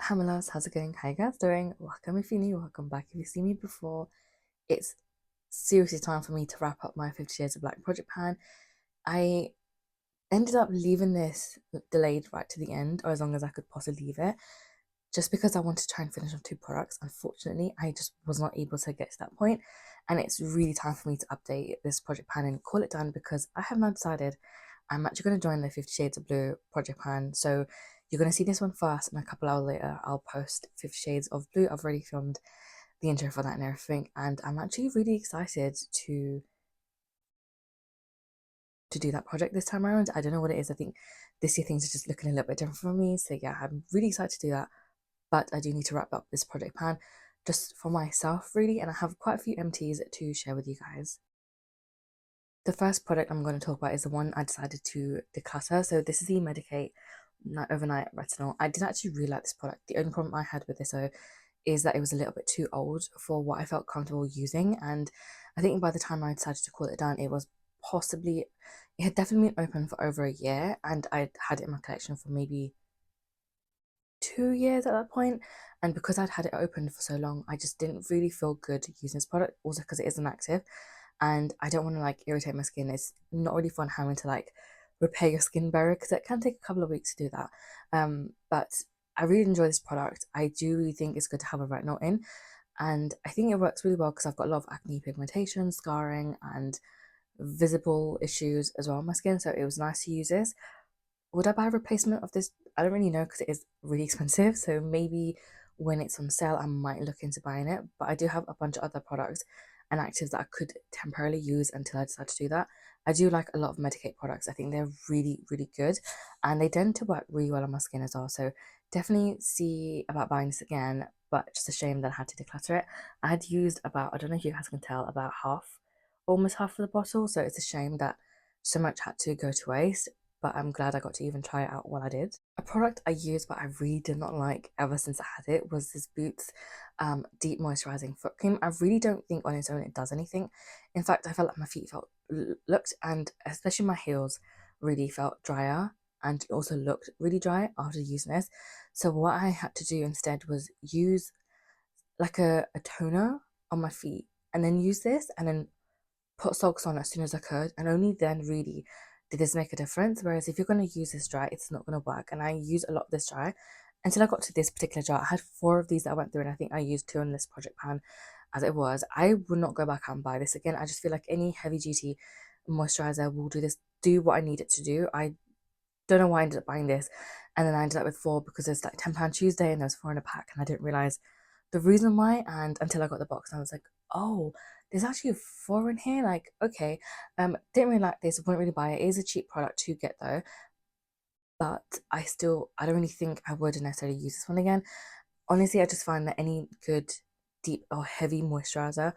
Hi my loves, how's it going? How you guys doing? Welcome if you're new, welcome back if you've seen me before. It's seriously time for me to wrap up my 50 Shades of Black project pan. I ended up leaving this delayed right to the end, or as long as I could possibly leave it, just because I wanted to try and finish off two products. Unfortunately, I just was not able to get to that point, and it's really time for me to update this project pan and call it done because I have now decided I'm actually going to join the 50 Shades of Blue project pan. So you're going to see this one first, and a couple hours later, I'll post 50 Shades of Blue. I've already filmed the intro for that and everything, and I'm actually really excited to do that project this time around. I don't know what it is. I think this year things are just looking a little bit different for me. So yeah, I'm really excited to do that. But I do need to wrap up this project pan just for myself, really, and I have quite a few MTs to share with you guys. The first product I'm going to talk about is the one I decided to declutter. So this is the Medicate Night Overnight Retinol. I did actually really like this product. The only problem I had with this though is that it was a little bit too old for what I felt comfortable using, and I think by the time I decided to call it down, it was possibly, it had definitely been open for over a year, and I'd had it in my collection for maybe 2 years at that point. And because I'd had it open for so long, I just didn't really feel good using this product, also because it isn't active and I don't want to like irritate my skin. It's not really fun having to like repair your skin barrier because it can take a couple of weeks to do that. But I really enjoy this product. I do really think it's good to have a retinol in, and I think it works really well because I've got a lot of acne, pigmentation, scarring, and visible issues as well on my skin. So it was nice to use this. Would I buy a replacement of this? I don't really know because it is really expensive. So maybe when it's on sale, I might look into buying it. But I do have a bunch of other products and actives that I could temporarily use until I decide to do that. I do like a lot of Medicate products. I think they're really, really good and they tend to work really well on my skin as well. So definitely see about buying this again, but just a shame that I had to declutter it. I had used about, I don't know if you guys can tell, about half, almost half of the bottle. So it's a shame that so much had to go to waste, but I'm glad I got to even try it out while I did. A product I used but I really did not like ever since I had it was this Boots deep moisturizing foot cream. I really don't think on its own it does anything. In fact, I felt like my feet felt looked, and especially my heels really felt drier and also looked really dry after using this. So what I had to do instead was use like a toner on my feet and then use this and then put socks on as soon as I could, and only then really did this make a difference. Whereas if you're going to use this dry, it's not going to work. And I use a lot of this dry until I got to this particular jar. I had four of these that I went through, and I think I used two on this project pan as it was. I would not go back and buy this again. I just feel like any heavy duty moisturizer will do what I need it to do. I don't know why I ended up buying this, and then I ended up with four because it's like £10 Tuesday and there's four in a pack, and I didn't realize the reason why. And until I got the box, and I was like, oh, there's actually four in here. Like, okay, didn't really like this. Wouldn't really buy it. It is a cheap product to get though, but I don't really think I would necessarily use this one again. Honestly, I just find that any good deep or heavy moisturizer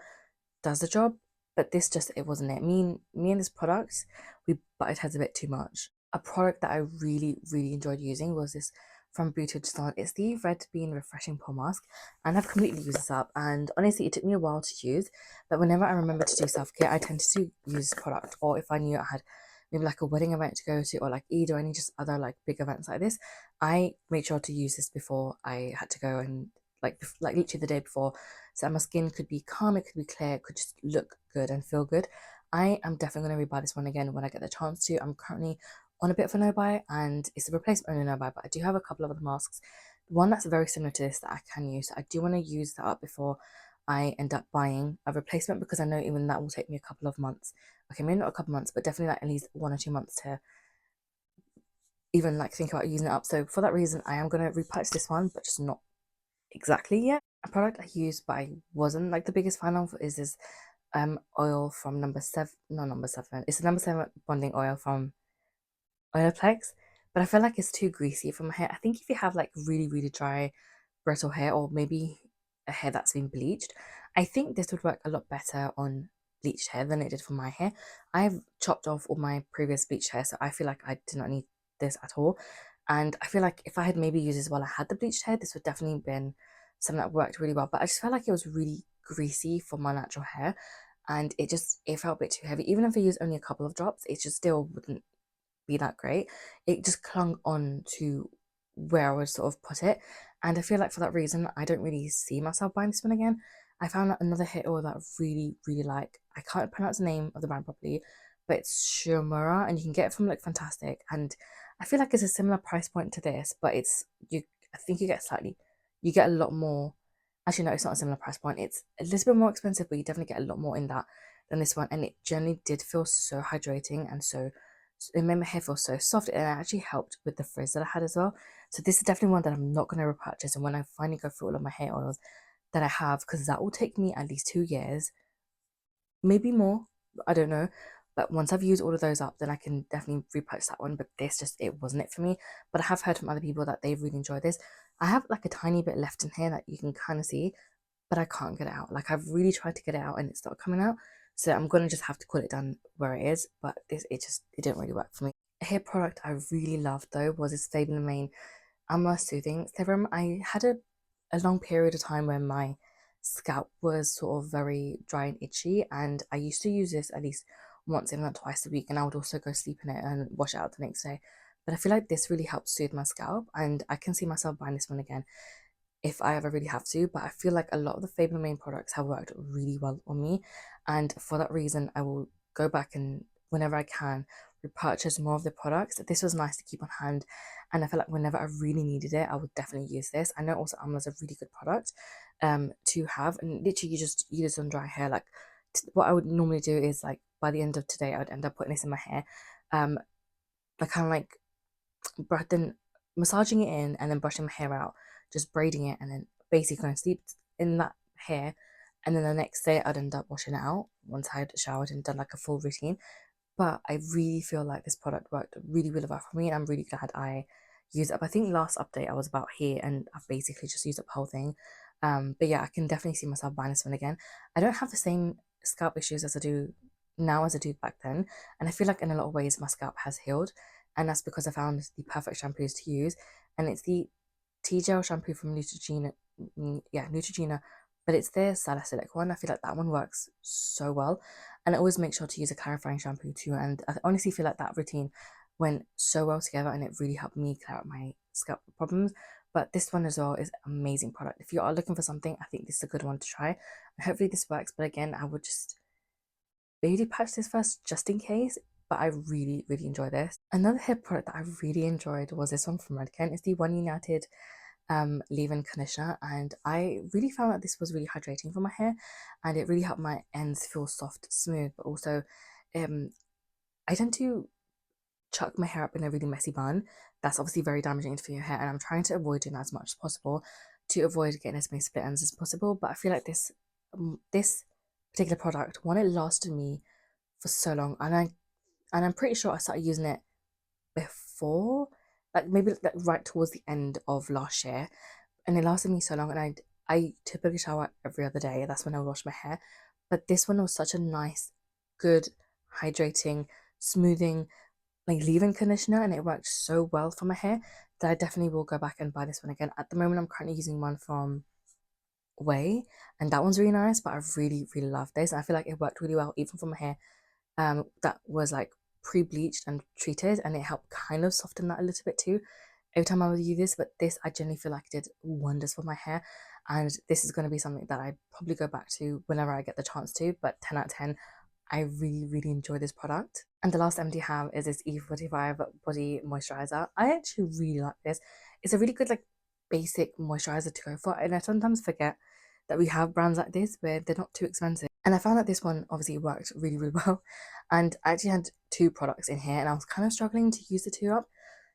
does the job, but this just, it wasn't it. Me and this product, we butted heads a bit too much. A product that I really, really enjoyed using was this from Beauty Salon. It's the Red Bean Refreshing Pore Mask, and I've completely used this up. And honestly, it took me a while to use, but whenever I remember to do self care, I tend to use this product. Or if I knew I had maybe like a wedding event to go to, or like Eid, or any just other like big events like this, I made sure to use this before I had to go, and like literally the day before, so my skin could be calm, it could be clear, it could just look good and feel good. I am definitely going to rebuy this one again when I get the chance to. I'm currently on a bit of a no buy, and it's a replacement only no buy, but I do have a couple of other masks. One that's very similar to this that I can use. So I do want to use that up before I end up buying a replacement, because I know even that will take me a couple of months. Okay, maybe not a couple of months, but definitely like at least 1 or 2 months to even like think about using it up. So for that reason, I am going to repurchase this one, but just not exactly yet. A product I used but I wasn't like the biggest fan of is this oil from number seven, not number seven, it's the number seven bonding oil from Olaplex, but I feel like it's too greasy for my hair. I think if you have like really, really dry, brittle hair, or maybe a hair that's been bleached, I think this would work a lot better on bleached hair than it did for my hair. I've chopped off all my previous bleached hair, so I feel like I did not need this at all. And I feel like if I had maybe used this while I had the bleached hair, this would definitely been something that worked really well. But I just felt like it was really greasy for my natural hair, and it felt a bit too heavy. Even if I used only a couple of drops, it just still wouldn't be that great. It just clung on to where I would sort of put it. And I feel like for that reason, I don't really see myself buying this one again. I found out another hair oil that I really, really like. I can't pronounce the name of the brand properly, but it's Shumura, and you can get it from like Fantastic. And I feel like it's a similar price point to this, but it's you. I think you get a lot more. Actually, no, it's not a similar price point. It's a little bit more expensive, but you definitely get a lot more in that than this one. And it generally did feel so hydrating and so it made my hair feel so soft, and it actually helped with the frizz that I had as well. So this is definitely one that I'm not going to repurchase. And when I finally go through all of my hair oils that I have, because that will take me at least 2 years, maybe more, I don't know. But once I've used all of those up, then I can definitely repurchase that one. But this just, it wasn't it for me. But I have heard from other people that they really enjoy this. I have like a tiny bit left in here that you can kind of see, but I can't get it out. Like I've really tried to get it out and it's not coming out. So I'm gonna just have to call it done where it is. But it didn't really work for me. A hair product I really loved though was this Fable Main Amla Soothing Serum. I had a long period of time when my scalp was sort of very dry and itchy, and I used to use this at least once, if not twice a week, and I would also go sleep in it and wash it out the next day. But I feel like this really helped soothe my scalp, and I can see myself buying this one again if I ever really have to. But I feel like a lot of the Fable Main products have worked really well on me, and for that reason, I will go back and whenever I can repurchase more of the products. This was nice to keep on hand, and I feel like whenever I really needed it, I would definitely use this. I know also Amla's a really good product to have, and literally you just use this on dry hair. Like what I would normally do is like by the end of today, I would end up putting this in my hair, like kind of like then massaging it in and then brushing my hair out, just braiding it, and then basically going to sleep in that hair. And then the next day, I'd end up washing it out once I had showered and done like a full routine. But I really feel like this product worked really, really well for me, and I'm really glad I used it up. I think last update I was about here, and I've basically just used up the whole thing. But yeah, I can definitely see myself buying this one again. I don't have the same scalp issues as I do now as I do back then, and I feel like in a lot of ways my scalp has healed, and that's because I found the perfect shampoos to use, and it's the tea gel shampoo from Neutrogena. Yeah, Neutrogena, but it's their salicylic one. I feel like that one works so well, and I always make sure to use a clarifying shampoo too. And I honestly feel like that routine went so well together, and it really helped me clear up my scalp problems. But this one as well is an amazing product. If you are looking for something, I think this is a good one to try. And hopefully this works. But again, I would just maybe patch this first just in case. But I really, really enjoy this. Another hair product that I really enjoyed was this one from Redken. It's the One United leave-in conditioner, and I really found that this was really hydrating for my hair, and it really helped my ends feel soft, smooth. But also, um, I tend to chuck my hair up in a really messy bun. That's obviously very damaging for your hair, and I'm trying to avoid doing that as much as possible to avoid getting as many split ends as possible. But I feel like this particular product, one, it lasted me for so long, and I'm pretty sure I started using it before, like maybe like right towards the end of last year, and it lasted me so long. And I typically shower every other day. That's when I wash my hair. But this one was such a nice, good, hydrating, smoothing, like leave-in conditioner, and it worked so well for my hair that I definitely will go back and buy this one again. At the moment, I'm currently using one from Way, and that one's really nice. But I really, really love this, and I feel like it worked really well even for my hair that was like pre-bleached and treated, and it helped kind of soften that a little bit too every time I would use this. But this, I genuinely feel like it did wonders for my hair, and this is going to be something that I probably go back to whenever I get the chance to. But 10 out of 10, I really, really enjoy this product. And the last MD I have is this E45 body moisturizer. I actually really like this. It's a really good like basic moisturizer to go for, and I sometimes forget that we have brands like this where they're not too expensive. And I found that this one obviously worked really, really well. And I actually had two products in here, and I was kind of struggling to use the two up.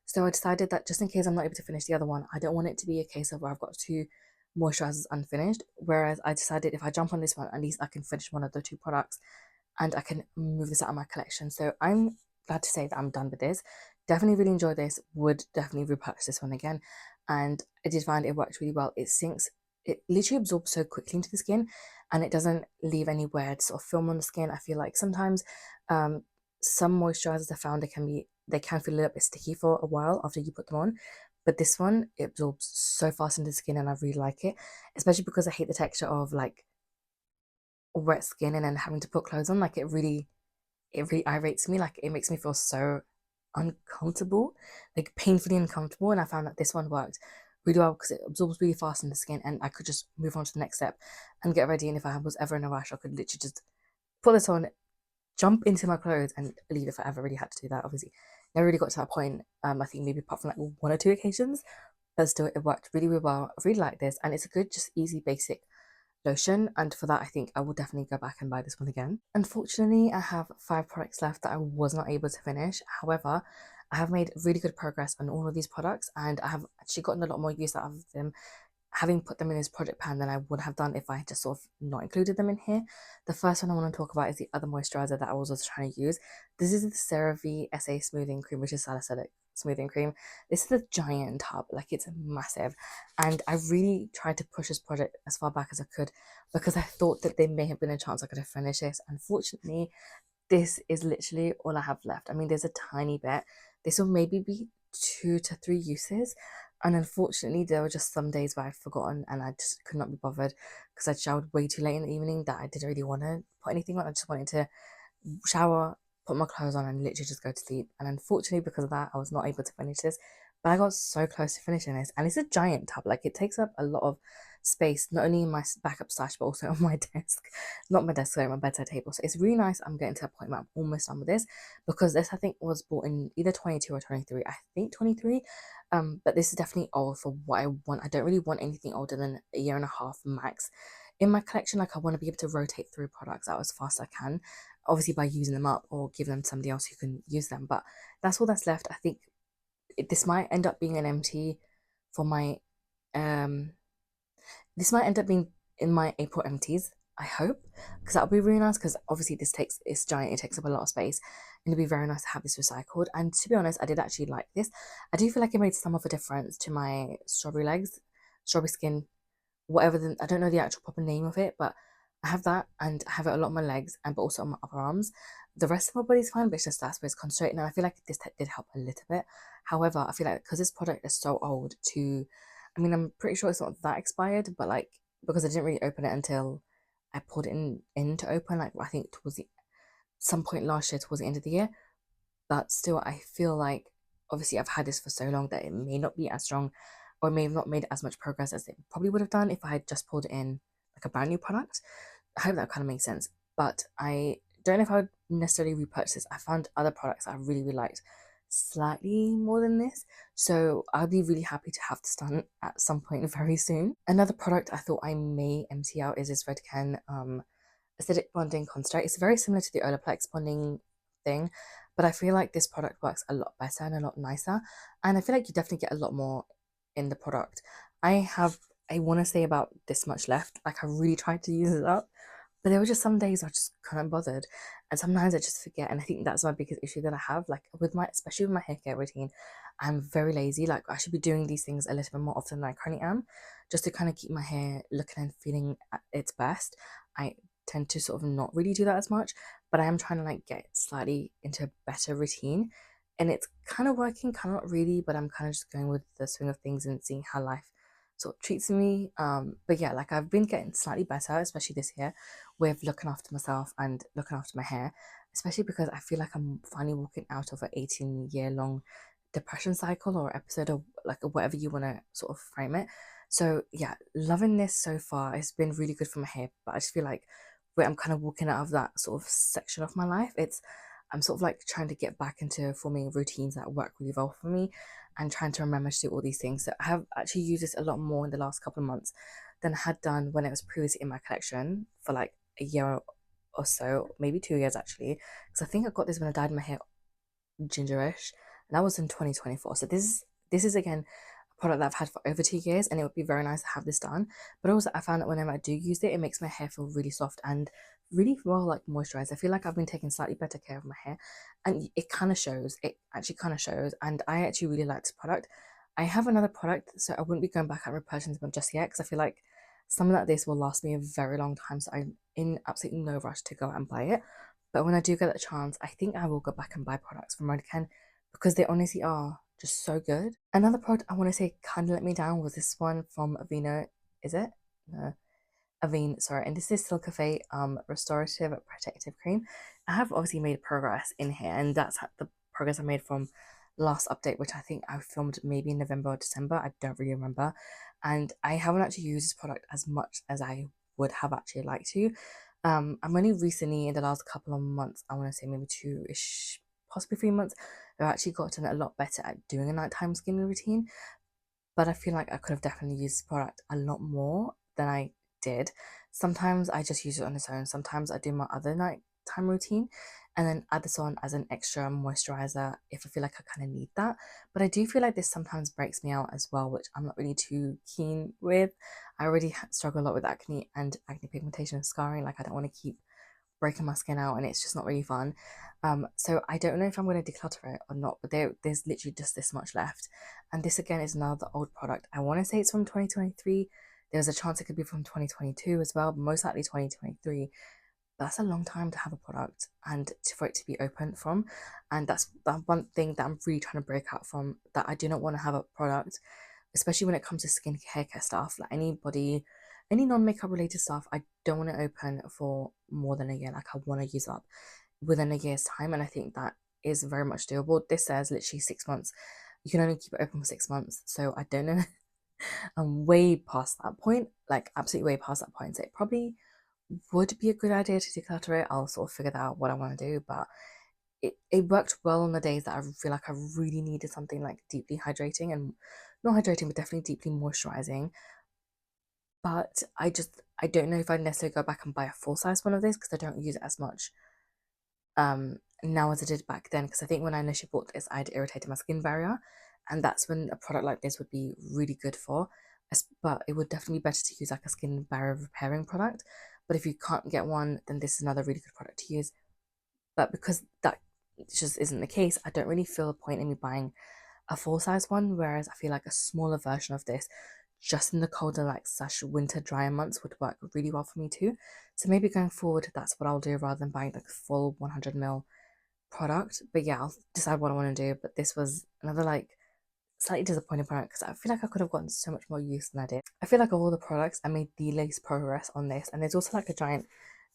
So I decided that just in case I'm not able to finish the other one, I don't want it to be a case of where I've got two moisturizers unfinished. Whereas I decided if I jump on this one, at least I can finish one of the two products and I can move this out of my collection. So I'm glad to say that I'm done with this. Definitely really enjoyed this. Would definitely repurchase this one again. And I did find it worked really well. It sinks, it literally absorbs so quickly into the skin, and it doesn't leave any weird sort of film on the skin. I feel like sometimes some moisturizers I found they can feel a little bit sticky for a while after you put them on. But this one, it absorbs so fast into the skin, and I really like it, especially because I hate the texture of like wet skin and then having to put clothes on. Like it really irritates me. Like it makes me feel so uncomfortable, like painfully uncomfortable. And I found that this one worked really well because it absorbs really fast in the skin, and I could just move on to the next step and get ready. And if I was ever in a rush, I could literally just put this on, jump into my clothes, and leave if I ever really had to do that. Obviously, never really got to that point. I think maybe apart from like one or two occasions, but still, it worked really, really well. I really like this, and it's a good, just easy, basic lotion. And for that, I think I will definitely go back and buy this one again. Unfortunately, I have 5 products left that I was not able to finish. However, I have made really good progress on all of these products, and I have actually gotten a lot more use out of them having put them in this project pan than I would have done if I had just sort of not included them in here. The first one I want to talk about is the other moisturizer that I was also trying to use. This is the CeraVe SA Smoothing Cream, which is salicylic smoothing cream. This is a giant tub, like it's massive. And I really tried to push this project as far back as I could because I thought that there may have been a chance I could have finished this. Unfortunately, this is literally all I have left. I mean, there's a tiny bit. This will maybe be 2 to 3 uses. And unfortunately, there were just some days where I'd forgotten and I just could not be bothered because I'd showered way too late in the evening that I didn't really want to put anything on. I just wanted to shower, put my clothes on, and literally just go to sleep. And unfortunately, because of that, I was not able to finish this. But I got so close to finishing this, and it's a giant tub. Like it takes up a lot of space, not only in my backup stash, but also on my desk. Not my desk, sorry, my bedside table. So it's really nice. I'm getting to a point where I'm almost done with this because this I think was bought in either 22 or 23. I think 23. But this is definitely old for what I want. I don't really want anything older than a year and a half max in my collection. Like I want to be able to rotate through products out as fast as I can, obviously by using them up or giving them to somebody else who can use them. But that's all that's left. I think this might end up being an empty for my um this might end up being in my April empties, I hope, because that would be really nice. Because obviously it's giant, it takes up a lot of space, and it'd be very nice to have this recycled. And to be honest, I did actually like this. I do feel like it made some of a difference to my strawberry legs, strawberry skin, whatever. I don't know the actual proper name of it, but I have that, and I have it a lot on my legs and but also on my upper arms. The rest of my body's fine, but it's just that's where it's concentrating. And I feel like this did help a little bit. However, I feel like because this product is so old, I mean, I'm pretty sure it's not that expired, but like because I didn't really open it until I pulled it in to open, like I think towards some point last year, towards the end of the year. But still, I feel like obviously I've had this for so long that it may not be as strong, or may have not made as much progress as it probably would have done if I had just pulled it in like a brand new product. I hope that kind of makes sense. But I don't know if I would necessarily repurchase this. I found other products I really, really liked slightly more than this. So I'll be really happy to have this done at some point very soon. Another product I thought I may empty out is this Redken acidic bonding construct. It's very similar to the Olaplex bonding thing, but I feel like this product works a lot better and a lot nicer. And I feel like you definitely get a lot more in the product. I want to say about this much left. Like I really tried to use it up, but there were just some days I just couldn't bothered, and sometimes I just forget. And I think that's my biggest issue that I have, like with my, especially with my hair care routine. I'm very lazy. Like I should be doing these things a little bit more often than I currently am, just to kind of keep my hair looking and feeling at its best. I tend to sort of not really do that as much, but I am trying to like get slightly into a better routine, and it's kind of working, kind of not really, but I'm kind of just going with the swing of things and seeing how life sort of treats me. But yeah, like I've been getting slightly better, especially this year, with looking after myself and looking after my hair, especially because I feel like I'm finally walking out of an 18-year long depression cycle or episode, or like whatever you want to sort of frame it. So yeah, loving this so far. It's been really good for my hair, but I just feel like where I'm kind of walking out of that sort of section of my life, I'm sort of like trying to get back into forming routines that work really well for me and trying to remember to do all these things. So I have actually used this a lot more in the last couple of months than I had done when it was previously in my collection for like a year or so, maybe 2 years actually. Because I think I got this when I dyed my hair gingerish, and that was in 2024. So this is again a product that I've had for over 2 years, and it would be very nice to have this done. But also I found that whenever I do use it, it makes my hair feel really soft and really well like moisturized. I feel like I've been taking slightly better care of my hair, and it kind of shows. It actually kind of shows, and I actually really like this product. I have another product, so I wouldn't be going back and repurchasing them just yet because I feel like something like this will last me a very long time. So I'm in absolutely no rush to go out and buy it. But when I do get that chance, I think I will go back and buy products from Redken because they honestly are just so good. Another product I want to say kind of let me down was this one from Aveeno. Is it? No. Avene, sorry, and this is Silk Cafe Restorative Protective Cream. I have obviously made progress in here, and that's the progress I made from last update, which I think I filmed maybe in November or December. I don't really remember. And I haven't actually used this product as much as I would have actually liked to. I'm only recently, in the last couple of months, I want to say maybe 2-ish, possibly 3 months, I've actually gotten a lot better at doing a nighttime skincare routine. But I feel like I could have definitely used this product a lot more than I did. Sometimes I just use it on its own. Sometimes I do my other nighttime routine and then add this on as an extra moisturizer if I feel like I kind of need that. But I do feel like this sometimes breaks me out as well, which I'm not really too keen with. I already struggle a lot with acne and acne pigmentation and scarring. Like, I don't want to keep breaking my skin out, and it's just not really fun. So I don't know if I'm going to declutter it or not, but there's literally just this much left. And this again is another old product. I want to say it's from 2023. There's a chance it could be from 2022 as well, but most likely 2023. That's a long time to have a product and for it to be open from. And that's the one thing that I'm really trying to break out from, that I do not want to have a product, especially when it comes to skincare care stuff, like any non-makeup related stuff. I don't want to open for more than a year. Like, I want to use up within a year's time, and I think that is very much doable. This says literally 6 months. You can only keep it open for 6 months, so I don't know. I'm way past that point, like absolutely way past that point. So it probably would be a good idea to declutter it. I'll sort of figure out what I want to do, but it worked well on the days that I feel like I really needed something like deeply hydrating, and not hydrating, but definitely deeply moisturizing. But I don't know if I'd necessarily go back and buy a full size one of this, because I don't use it as much now as I did back then. Because I think when I initially bought this, I had irritated my skin barrier, and that's when a product like this would be really good for. But it would definitely be better to use like a skin barrier repairing product. But if you can't get one, then this is another really good product to use. But because that just isn't the case, I don't really feel a point in me buying a full size one, whereas I feel like a smaller version of this just in the colder, like slash winter drier months, would work really well for me too. So maybe going forward, that's what I'll do rather than buying like full 100 ml product. But yeah, I'll decide what I want to do. But this was another like slightly disappointing product, because I feel like I could have gotten so much more use than I did. I feel like of all the products, I made the least progress on this, and there's also like a giant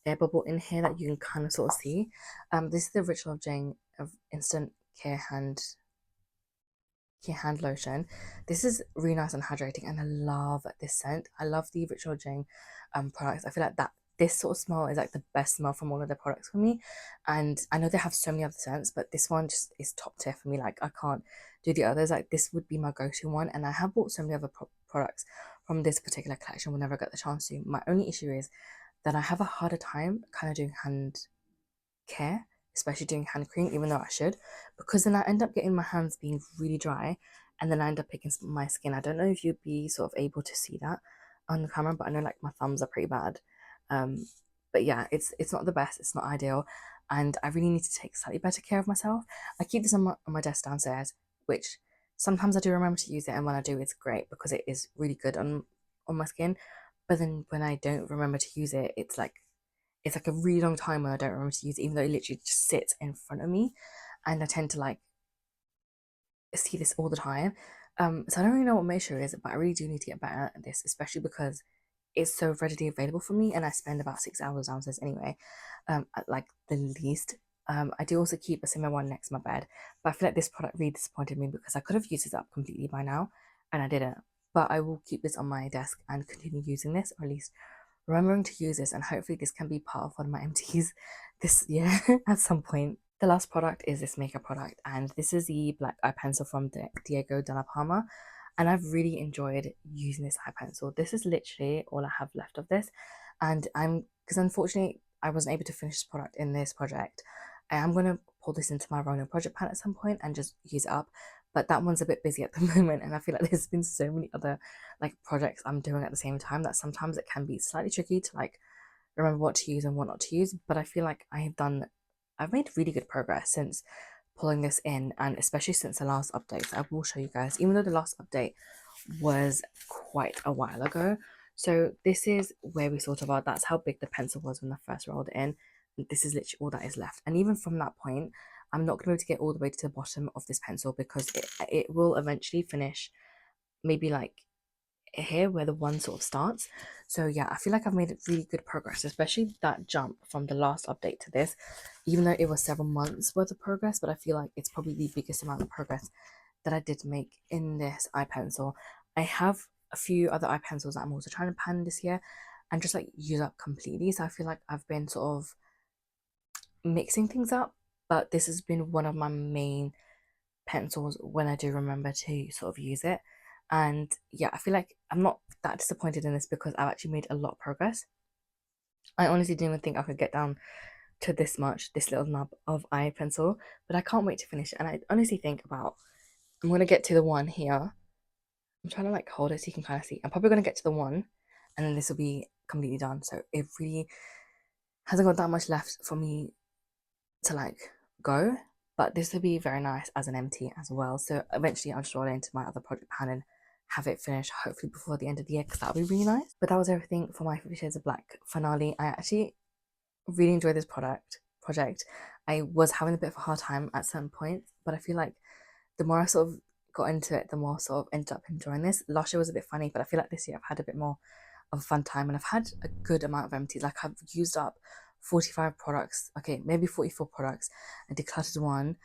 air bubble in here that you can kind of sort of see. This is the Ritual of Jane of Instant Care hand lotion. This is really nice and hydrating, and I love this scent. I love the Ritual Jane products. I feel like that this sort of smell is like the best smell from all of the products for me. And I know they have so many other scents, but this one just is top tier for me. Like, I can't do the others. Like, this would be my go-to one. And I have bought so many other products from this particular collection whenever I get the chance to. My only issue is that I have a harder time kind of doing hand care, especially doing hand cream, even though I should, because then I end up getting my hands being really dry, and then I end up picking my skin. I don't know if you'd be sort of able to see that on the camera, but I know like my thumbs are pretty bad. Um, but yeah, it's not the best, it's not ideal, and I really need to take slightly better care of myself. I keep this on my desk downstairs, which sometimes I do remember to use it, and when I do, it's great because it is really good on my skin. But then when I don't remember to use it, it's like a really long time when I don't remember to use it, even though it literally just sits in front of me, and I tend to like see this all the time. So I don't really know what moisture is, but I really do need to get better at this, especially because it's so readily available for me, and I spend about 6 hours downstairs anyway, at like the least. I do also keep a similar one next to my bed, but I feel like this product really disappointed me because I could have used this up completely by now, and I didn't. But I will keep this on my desk and continue using this, or at least remembering to use this, and hopefully this can be part of one of my empties this year at some point. The last product is this makeup product, and this is the black eye pencil from Diego de la Palma, and I've really enjoyed using this eye pencil. This is literally all I have left of this, and because unfortunately I wasn't able to finish this product in this project. I am going to pull this into my Ronin project pan at some point and just use it up, but that one's a bit busy at the moment, and I feel like there's been so many other like projects I'm doing at the same time that sometimes it can be slightly tricky to like remember what to use and what not to use. But I feel like I've made really good progress since pulling this in, and especially since the last update. So I will show you guys, even though the last update was quite a while ago. So this is where we sort of are. That's how big the pencil was when I first rolled it in. This is literally all that is left, and even from that point, I'm not going to be able to get all the way to the bottom of this pencil because it will eventually finish maybe like here where the one sort of starts. So yeah, I feel like I've made really good progress, especially that jump from the last update to this, even though it was several months worth of progress. But I feel like it's probably the biggest amount of progress that I did make in this eye pencil. I have a few other eye pencils that I'm also trying to pan this year and just like use up completely. So I feel like I've been sort of mixing things up, but this has been one of my main pencils when I do remember to sort of use it. And yeah, I feel like I'm not that disappointed in this because I've actually made a lot of progress. I honestly didn't even think I could get down to this much, this little nub of eye pencil, but I can't wait to finish it. And I honestly think about, I'm gonna get to the one here. I'm trying to like hold it so you can kind of see. I'm probably gonna get to the one, and then this will be completely done. So it really hasn't got that much left for me to like go, but this would be very nice as an empty as well. So eventually I'll just roll it into my other project pan and have it finished hopefully before the end of the year, because that would be really nice. But that was everything for my 50 Shades of Black finale. I actually really enjoyed this project. I was having a bit of a hard time at certain points, but I feel like the more I sort of got into it, the more sort of ended up enjoying this. Last year was a bit funny, but I feel like this year I've had a bit more of a fun time, and I've had a good amount of empties. Like I've used up 45 products, okay, maybe 44 products, and decluttered one,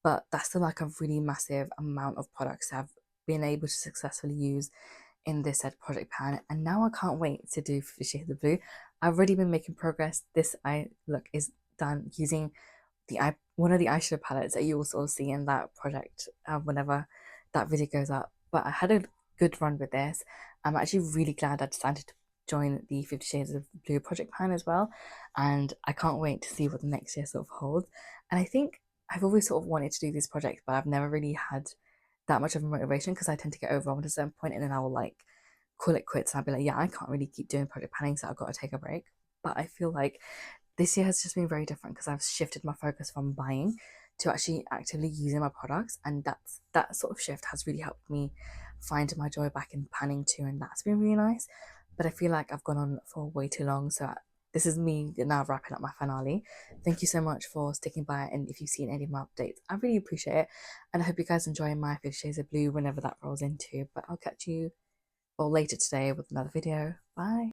but that's still like a really massive amount of products I've been able to successfully use in this said project pan. And now I can't wait to do 50 Shades of Blue. I've already been making progress. This eye look is done using the eye, one of the eyeshadow palettes that you will sort of see in that project whenever that video goes up. But I had a good run with this. I'm actually really glad I decided to join the 50 Shades of Blue project pan as well, and I can't wait to see what the next year sort of holds. And I think I've always sort of wanted to do this project, but I've never really had that much of a motivation because I tend to get overwhelmed at a certain point and then I will like call it quits and I'll be like, yeah, I can't really keep doing project panning, so I've got to take a break. But I feel like this year has just been very different because I've shifted my focus from buying to actually actively using my products, and that sort of shift has really helped me find my joy back in panning too, and that's been really nice. But I feel like I've gone on for way too long, so this is me now wrapping up my finale. Thank you so much for sticking by, and if you've seen any of my updates, I really appreciate it, and I hope you guys enjoy my 50 Shades of Blue whenever that rolls into. But I'll catch you all later today with another video. Bye.